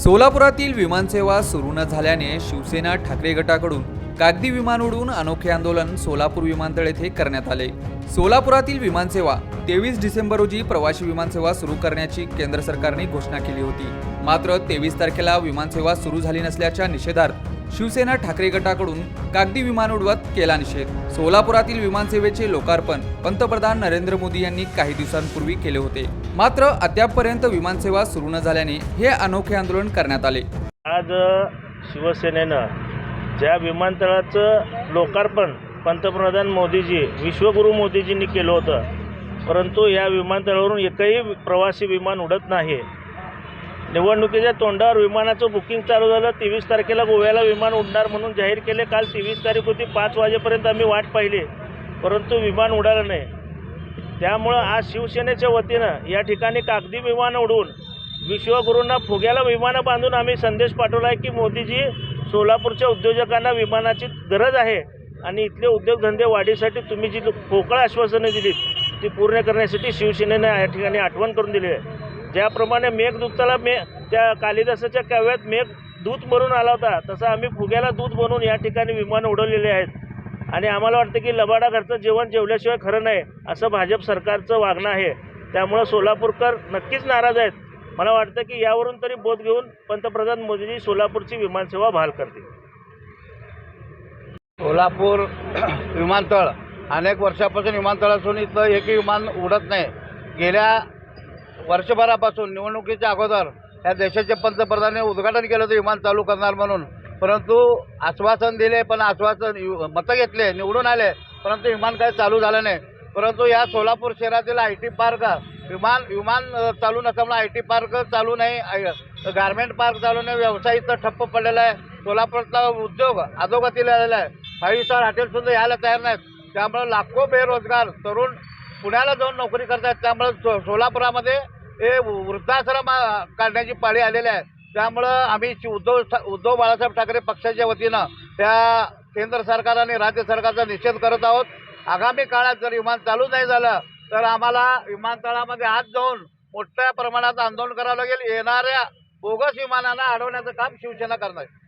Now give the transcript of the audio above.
सोलापुरातील विमानसेवा सुरू न झाल्याने शिवसेना ठाकरे गटाकडून कागदी विमान उडवून अनोखे आंदोलन सोलापूर विमानतळ येथे करण्यात आले। सोलापुरातील विमानसेवा 23 डिसेंबर रोजी प्रवासी विमानसेवा सुरू करण्याची केंद्र सरकारने घोषणा केली होती। मात्र 23 तारखेला विमानसेवा सुरू झाली नसल्याच्या निषेधार्थ शिवसेना ठाकरे गटाकडून कागदी विमान उडवत केला निषेध। सोलापुरातील विमानसेवेचे लोकार्पण पंतप्रधान नरेंद्र मोदी यांनी काही दिवसांपूर्वी केले होते। मात्र अद्यापपर्यंत विमानसेवा सुरू न झाल्याने हे अनोखे आंदोलन करण्यात आले। आज शिवसेनेनं ज्या विमानतळाचं लोकार्पण पंतप्रधान मोदीजी विश्वगुरु मोदीजींनी केलं होतं, परंतु या विमानतळावरून एकही प्रवासी विमान उडत नाही। निवडणुकीच्या तोंडावर विमानाचं बुकिंग चालू झालं। 23 तारखेला गोव्याला विमान उडणार म्हणून जाहीर केले। काल 23 तारीख होती, 5 वाजेपर्यंत आम्ही वाट पाहिली, परंतु विमान उडालं नाही। त्यामुळं आज शिवसेनेच्या वतीनं या ठिकाणी कागदी विमान उडवून विश्वगुरूंना फुग्याला विमानं बांधून आम्ही संदेश पाठवला आहे की मोदीजी, सोलापूरच्या उद्योजकांना विमानाची गरज आहे आणि इथले उद्योगधंदे वाढीसाठी तुम्ही जी पोकळ आश्वासनं दिलीत ती पूर्ण करण्यासाठी शिवसेनेने या ठिकाणी आठवण करून दिली आहे। ज्याप्रमाणे मेघदूताला त्या कालिदासाच्या काव्यात मेघदूत म्हणून आला होता, तसं आम्ही फुग्याला दूत बनवून या ठिकाणी विमानं उडवलेले आहेत। आणि आम्हाला वाटतं की लबाडा घरचं जेवण जेवल्याशिवाय खरं नाही, असं भाजप सरकारचं वागणं आहे। त्यामुळं सोलापूरकर नक्कीच नाराज आहेत। मला वाटतं की यावरून तरी बोध घेऊन पंतप्रधान मोदीजी सोलापूरची विमानसेवा बहाल करतील। सोलापूर विमानतळ अनेक वर्षापासून विमानतळ असून इथं एकही विमान उडत नाही। गेल्या वर्षभरापासून निवडणुकीच्या अगोदर या देशाचे पंतप्रधानांनी उद्घाटन केलं होतं विमान चालू करणार म्हणून, परंतु आश्वासन दिले, पण आश्वासन मतं घेतले, निवडून आले, परंतु विमान काही चालू झालं नाही। परंतु या सोलापूर शहरातील IT पार्क विमान चालू नसल्यामुळे IT पार्क चालू नाही, गारमेंट पार्क चालू नाही, व्यवसाय इथं ठप्प पडलेला आहे। सोलापूरचा उद्योग अधोगतीला आलेला आहे। 5 स्टार हॉटेलसुद्धा यायला तयार नाहीत। त्यामुळे लाखो बेरोजगार तरुण पुण्याला जाऊन नोकरी करतात। त्यामुळे सोलापुरामध्ये हे वृद्धाश्रम काढण्याची पाळी आलेली आहे। त्यामुळं आम्ही उद्धव बाळासाहेब ठाकरे पक्षाच्या वतीनं त्या केंद्र सरकार आणि राज्य सरकारचा निषेध करत आहोत। आगामी काळात जर विमान चालू नाही झालं तर आम्हाला विमानतळामध्ये हात जाऊन मोठ्या प्रमाणात आंदोलन करावं लागेल। येणाऱ्या बोगस विमानांना अडवण्याचं काम शिवसेना करणार आहे।